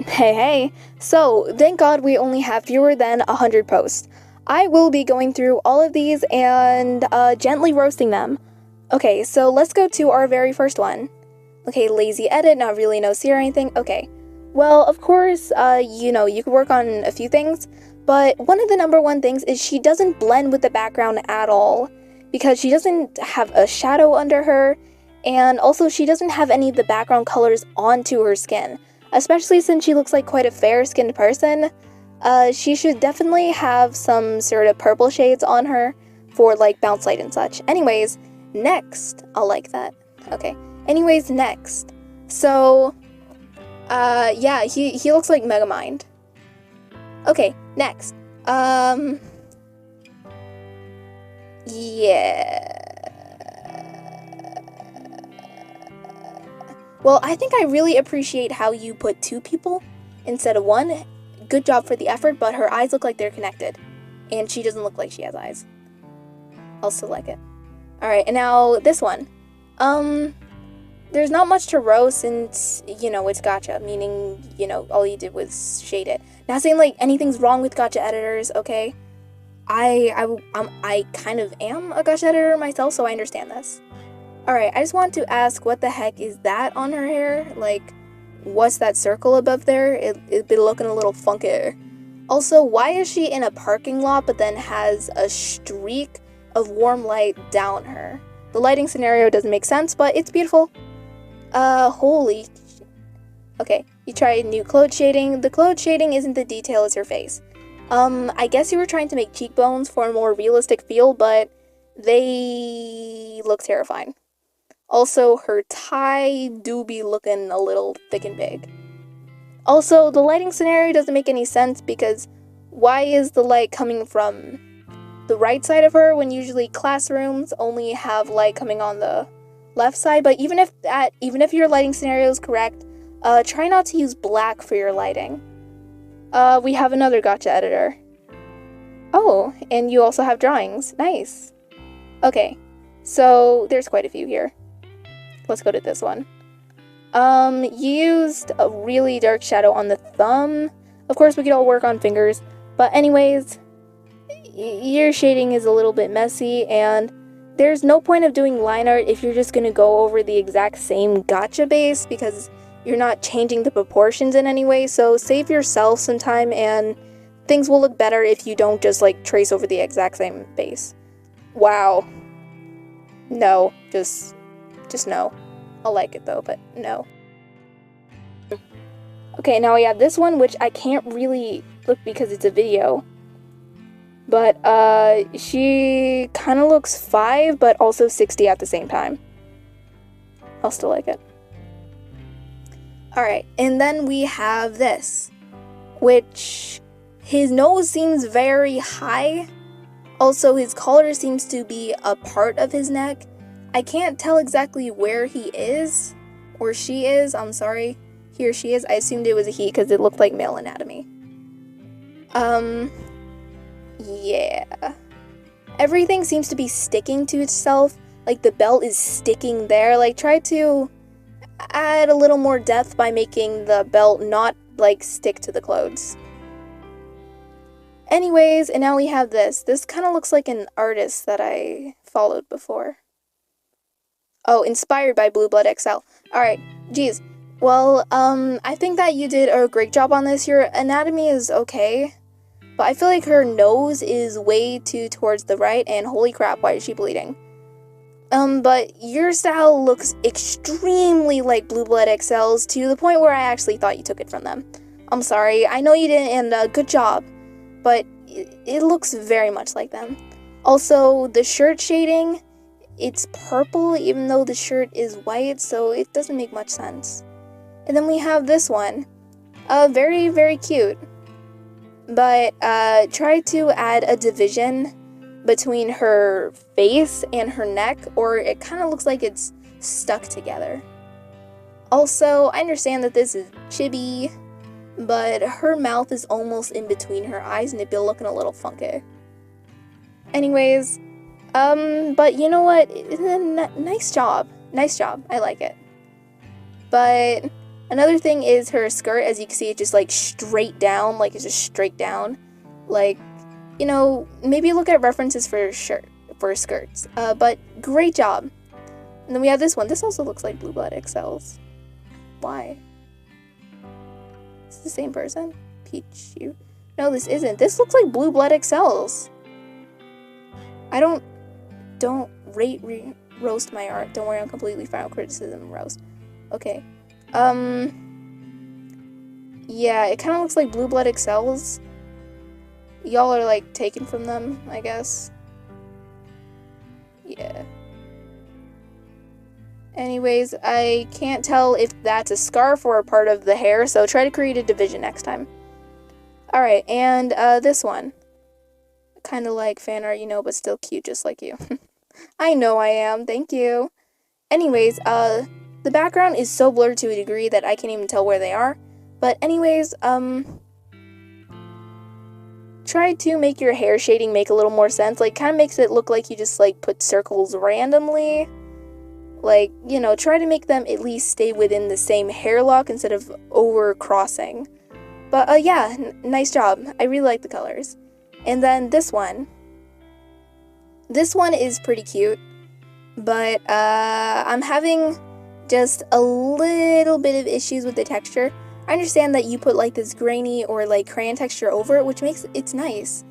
Hey, so thank God we only have fewer than 100 posts. I will be going through all of these and gently roasting them. Okay, so let's go to our very first one. Okay, lazy edit, not really no see or anything. Okay, well, of course, you could work on a few things, but one of the number one things is she doesn't blend with the background at all, because she doesn't have a shadow under her, and also she doesn't have any of the background colors onto her skin. Especially since she looks like quite a fair-skinned person, she should definitely have some sort of purple shades on her for like bounce light and such. Anyways, next, I'll like that. Okay. Anyways, next. So, yeah, he looks like Megamind. Okay, next. Yeah. Well, I think I really appreciate how you put two people instead of one. Good job for the effort, but her eyes look like they're connected. And she doesn't look like she has eyes. I'll still like it. Alright, and now this one. There's not much to roast since, it's gacha, meaning, all you did was shade it. Not saying, like, anything's wrong with gacha editors, okay? I kind of am a gacha editor myself, so I understand this. Alright, I just want to ask, what the heck is that on her hair? Like, what's that circle above there? It'd be looking a little funky. Also, why is she in a parking lot but then has a streak of warm light down her? The lighting scenario doesn't make sense, but it's beautiful. Holy... Okay, you tried new clothes shading. The clothes shading isn't the detail as her face. I guess you were trying to make cheekbones for a more realistic feel, but they look terrifying. Also, her tie do be looking a little thick and big. Also, the lighting scenario doesn't make any sense because why is the light coming from the right side of her when usually classrooms only have light coming on the left side? But even if your lighting scenario is correct, try not to use black for your lighting. We have another gacha editor. Oh, and you also have drawings. Nice. Okay, so there's quite a few here. Let's go to this one. You used a really dark shadow on the thumb. Of course, we could all work on fingers. But anyways, your shading is a little bit messy, and there's no point of doing line art if you're just gonna go over the exact same gacha base, because you're not changing the proportions in any way, so save yourself some time, and things will look better if you don't just, like, trace over the exact same base. Wow. No, just no. I'll like it though, but no. Okay, now we have this one, which I can't really look because it's a video. But, she kind of looks 5, but also 60 at the same time. I'll still like it. Alright, and then we have this, which his nose seems very high. Also, his collar seems to be a part of his neck. I can't tell exactly where he is, or she is, I'm sorry. He or she is, I assumed it was a he because it looked like male anatomy. Yeah. Everything seems to be sticking to itself, like the belt is sticking there. Like, try to add a little more depth by making the belt not, like, stick to the clothes. Anyways, and now we have this. This kind of looks like an artist that I followed before. Oh, inspired by Blue Blood XL. Alright, geez. Well, I think that you did a great job on this. Your anatomy is okay, but I feel like her nose is way too towards the right, and holy crap, why is she bleeding? But your style looks extremely like Blue Blood XL's, to the point where I actually thought you took it from them. I'm sorry, I know you didn't, and good job, but it looks very much like them. Also, the shirt shading, it's purple even though the shirt is white, so it doesn't make much sense. And then we have this one. Very, very cute. But try to add a division between her face and her neck, or it kind of looks like it's stuck together. Also, I understand that this is Chibi, but her mouth is almost in between her eyes and it'd be looking a little funky. Anyways, but you know what? Nice job. Nice job. I like it. But Another thing is her skirt. As you can see, it's just like straight down, like it's just straight down. Like, you know, maybe look at references for skirts. But great job. And then we have this one. This also looks like Blue Blood XLs. Why? Is this the same person? Pichu? No, this isn't. This looks like Blue Blood XLs. I don't roast my art. Don't worry, I'm completely fine with criticism roast. Okay. Yeah, it kind of looks like Blue Blood XLs. Y'all are like taken from them, I guess. Yeah. Anyways, I can't tell if that's a scarf or a part of the hair, so try to create a division next time. Alright, and this one. Kind of like fan art, you know, but still cute just like you. I know I am, thank you. Anyways, the background is so blurred to a degree that I can't even tell where they are. But anyways, try to make your hair shading make a little more sense. Like, kind of makes it look like you just, like, put circles randomly. Like, you know, try to make them at least stay within the same hair lock instead of over-crossing. But, yeah, nice job. I really like the colors. And then this one. This one is pretty cute. But, I'm having just a little bit of issues with the texture. I understand that you put, like, this grainy or, like, crayon texture over it, which makes it's nice.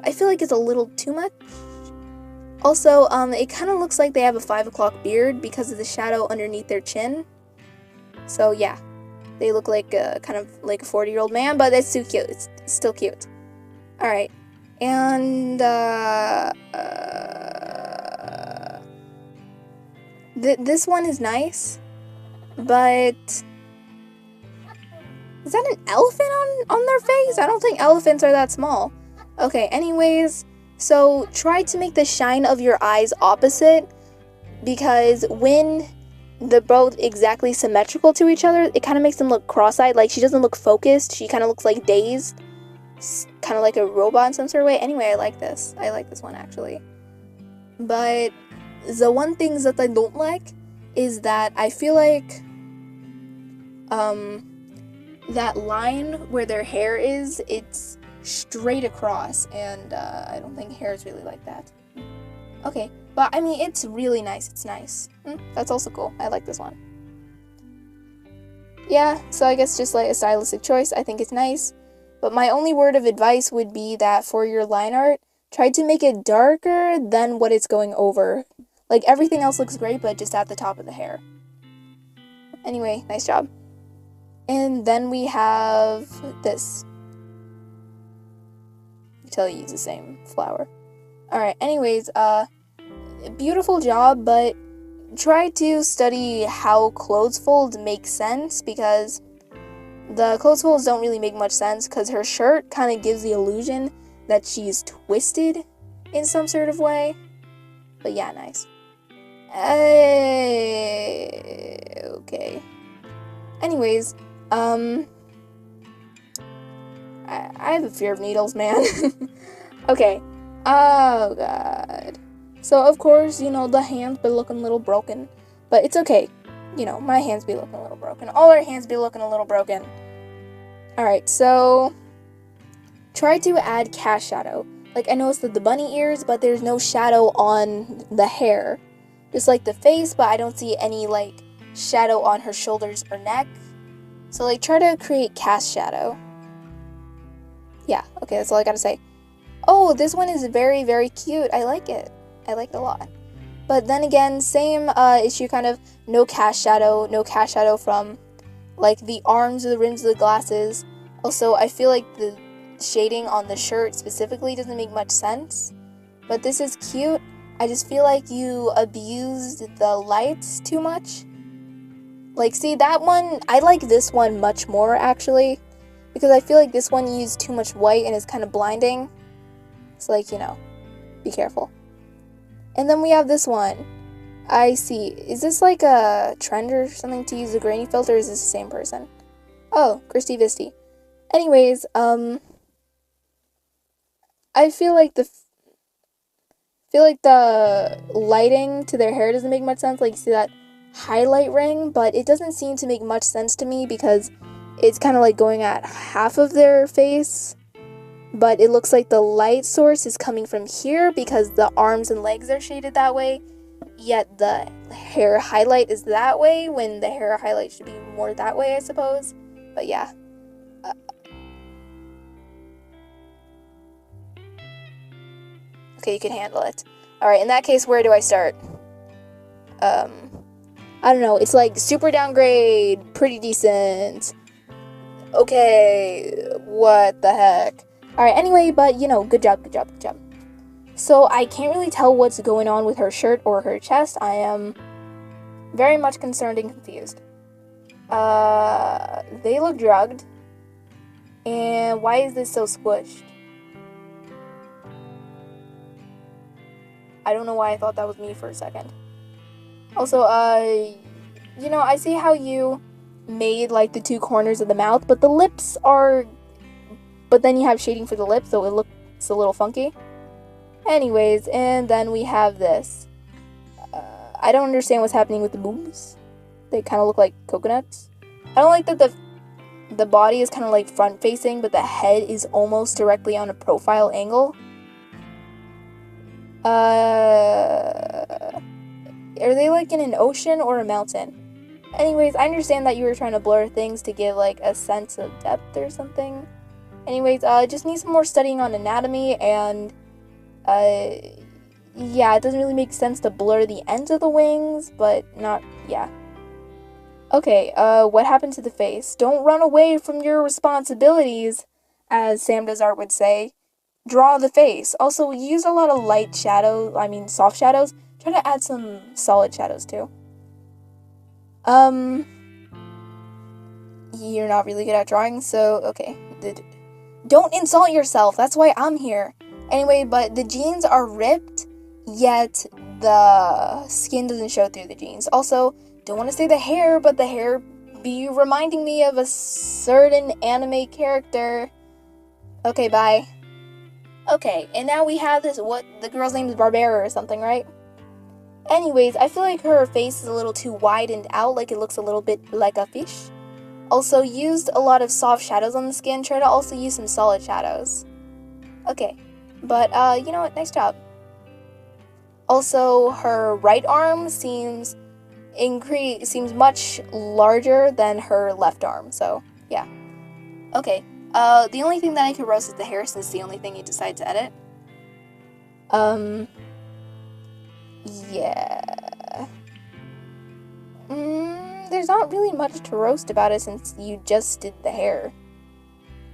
I feel like it's a little too much. Also, it kind of looks like they have a 5 o'clock beard because of the shadow underneath their chin. So, yeah. They look like kind of like a 40-year-old man, but it's too cute. It's still cute. Alright. And, this one is nice, but is that an elephant on their face? I don't think elephants are that small. Okay, anyways, so try to make the shine of your eyes opposite, because when they're both exactly symmetrical to each other, it kind of makes them look cross-eyed. Like, she doesn't look focused. She kind of looks like dazed. Kind of like a robot in some sort of way. Anyway, I like this. I like this one, actually. But the one thing that I don't like is that I feel like that line where their hair is, it's straight across, and I don't think hair is really like that. Okay, but I mean, it's really nice. It's nice. That's also cool. I like this one. Yeah, so I guess just like a stylistic choice. I think it's nice. But my only word of advice would be that for your line art, try to make it darker than what it's going over. Like, everything else looks great, but just at the top of the hair. Anyway, nice job. And then we have this. I can tell you use the same flower. Alright, anyways, beautiful job, but try to study how clothes folds make sense, because the clothes folds don't really make much sense, because her shirt kind of gives the illusion that she's twisted in some sort of way. But yeah, nice. Okay. Anyways, I have a fear of needles, man. Okay. Oh, God. So, of course, you know, the hands be looking a little broken. But it's okay. You know, my hands be looking a little broken. All our hands be looking a little broken. Alright, so try to add cast shadow. Like, I noticed that the bunny ears, but there's no shadow on the hair. Just like the face, but I don't see any, like, shadow on her shoulders or neck. So, like, try to create cast shadow. Yeah, okay, that's all I gotta say. Oh, this one is very, very cute. I like it. I like it a lot. But then again, same issue, kind of no cast shadow from, like, the arms or the rims of the glasses. Also, I feel like the shading on the shirt specifically doesn't make much sense. But this is cute. I just feel like you abused the lights too much. Like, see, that one, I like this one much more, actually. Because I feel like this one used too much white and is kind of blinding. It's like, you know, be careful. And then we have this one. I see. Is this like a trend or something to use a grainy filter, or is this the same person? Oh, Christy Visty. Anyways, I feel like the lighting to their hair doesn't make much sense. Like, you see that highlight ring, but it doesn't seem to make much sense to me because it's kind of like going at half of their face, but it looks like the light source is coming from here because the arms and legs are shaded that way, yet the hair highlight is that way when the hair highlight should be more that way, I suppose. But yeah. Okay, you can handle it. Alright, in that case, where do I start? I don't know, it's like super downgrade, pretty decent. Okay, what the heck? Alright, anyway, but you know, good job. So I can't really tell what's going on with her shirt or her chest. I am very much concerned and confused. They look drugged. And why is this so squished? I don't know why I thought that was me for a second. Also, you know, I see how you made, like, the two corners of the mouth, but the lips are... But then you have shading for the lips, so it looks a little funky. Anyways, and then we have this. I don't understand what's happening with the boobs. They kind of look like coconuts. I don't like that the body is kind of, like, front-facing, but the head is almost directly on a profile angle. Are they like in an ocean or a mountain? Anyways, I understand that you were trying to blur things to give like a sense of depth or something. Anyways, just need some more studying on anatomy, and yeah, it doesn't really make sense to blur the ends of the wings, but not, yeah. Okay, what happened to the face? Don't run away from your responsibilities, as Sam Desart would say. Draw the face. Also, use a lot of light shadow, soft shadows. Try to add some solid shadows, too. You're not really good at drawing, so, okay. Don't insult yourself, that's why I'm here. Anyway, but the jeans are ripped, yet the skin doesn't show through the jeans. Also, don't want to say the hair, but the hair be reminding me of a certain anime character. Okay, bye. Okay, and now we have this, the girl's name is Barbera or something, right? Anyways, I feel like her face is a little too widened out, like it looks a little bit like a fish. Also, used a lot of soft shadows on the skin. Try to also use some solid shadows. Okay, but, you know what, nice job. Also, her right arm seems much larger than her left arm, so, yeah. Okay. The only thing that I could roast is the hair, since it's the only thing you decide to edit. Yeah. There's not really much to roast about it since you just did the hair.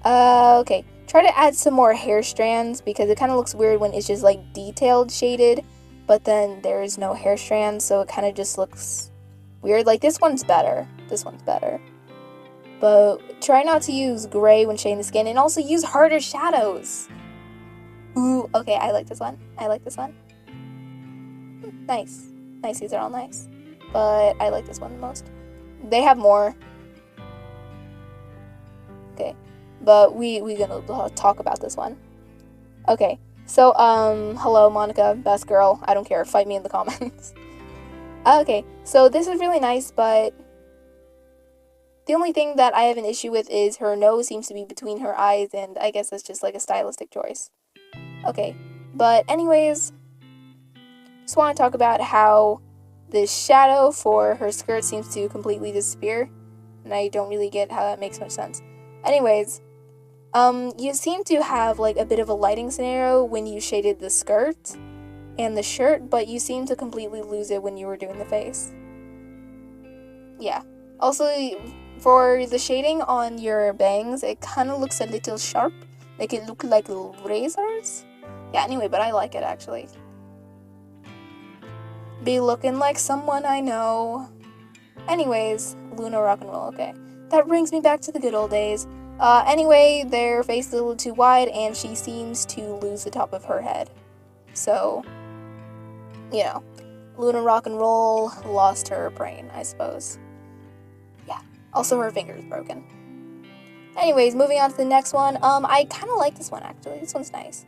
Okay. Try to add some more hair strands, because it kind of looks weird when it's just, like, detailed shaded, but then there is no hair strands, so it kind of just looks weird. Like, this one's better. But try not to use gray when shading the skin, and also use harder shadows. Ooh, okay, I like this one. Nice. These are all nice. But I like this one the most. They have more. Okay, but we gonna talk about this one. Okay, so, hello, Monica, best girl. I don't care, fight me in the comments. Okay, so this is really nice, but the only thing that I have an issue with is her nose seems to be between her eyes, and I guess that's just like a stylistic choice. Okay, but anyways, just want to talk about how the shadow for her skirt seems to completely disappear, and I don't really get how that makes much sense. Anyways, you seem to have like a bit of a lighting scenario when you shaded the skirt and the shirt, but you seem to completely lose it when you were doing the face. Yeah. Also, for the shading on your bangs, it kind of looks a little sharp. Like it looked like little razors. Yeah, anyway, but I like it actually. Be looking like someone I know. Anyways, Luna rock and roll, okay. That brings me back to the good old days. Anyway, their face is a little too wide, and she seems to lose the top of her head. So, you know, Luna rock and roll lost her brain, I suppose. Yeah. Also, her finger's broken. Anyways, moving on to the next one. I kind of like this one, actually. This one's nice.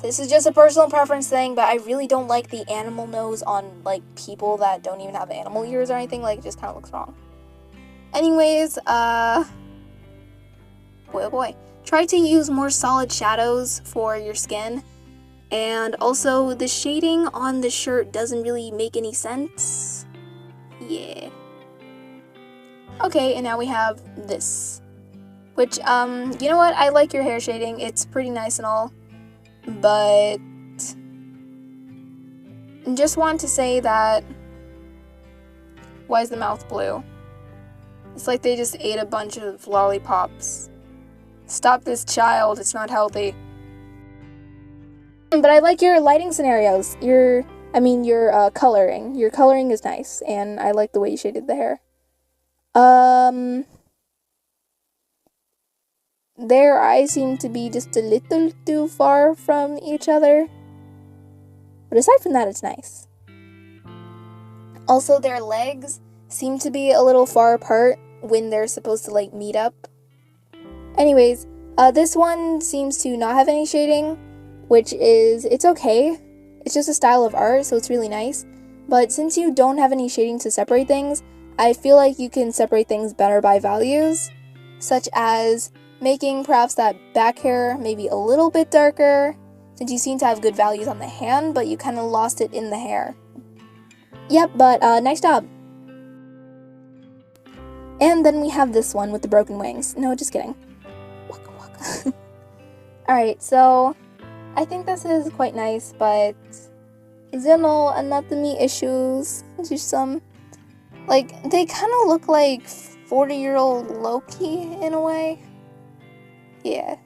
This is just a personal preference thing, but I really don't like the animal nose on, like, people that don't even have animal ears or anything. Like, it just kind of looks wrong. Anyways, boy oh boy. Try to use more solid shadows for your skin. And also, the shading on the shirt doesn't really make any sense. Yeah. Okay, and now we have this. Which, you know what? I like your hair shading. It's pretty nice and all. But just want to say that, why is the mouth blue? It's like they just ate a bunch of lollipops. Stop this child, it's not healthy. But I like your lighting scenarios. Your coloring. Your coloring is nice, and I like the way you shaded the hair. Their eyes seem to be just a little too far from each other. But aside from that, it's nice. Also, their legs seem to be a little far apart when they're supposed to, like, meet up. Anyways, this one seems to not have any shading, which is, it's okay. It's just a style of art, so it's really nice. But since you don't have any shading to separate things, I feel like you can separate things better by values, such as making perhaps that back hair maybe a little bit darker, since you seem to have good values on the hand, but you kind of lost it in the hair. Yep, but nice job. And then we have this one with the broken wings. No, just kidding. Waka waka. Alright, so I think this is quite nice, but anatomy issues. Just some, like, they kind of look like 40-year-old Loki in a way. Yeah.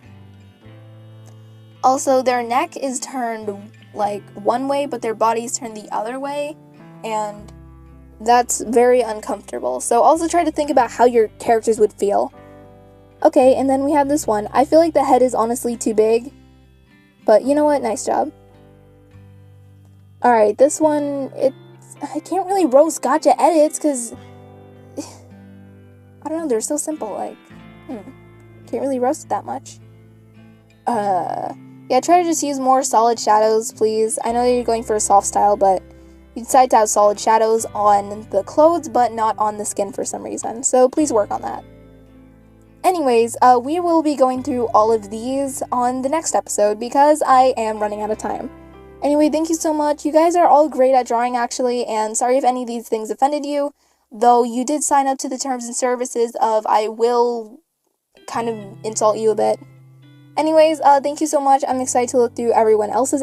Also, their neck is turned, like, one way, but their body's turned the other way, and that's very uncomfortable. So also try to think about how your characters would feel. Okay, and then we have this one. I feel like the head is honestly too big, but you know what? Nice job. Alright, this one, I can't really roast gotcha edits, because I don't know, they're so simple, like, can't really roast it that much. Yeah, try to just use more solid shadows, please. I know you're going for a soft style, but you decide to have solid shadows on the clothes, but not on the skin for some reason, so please work on that. Anyways, we will be going through all of these on the next episode, because I am running out of time. Anyway, thank you so much. You guys are all great at drawing, actually, and sorry if any of these things offended you, though you did sign up to the terms and services of I will kind of insult you a bit. Anyways, thank you so much. I'm excited to look through everyone else's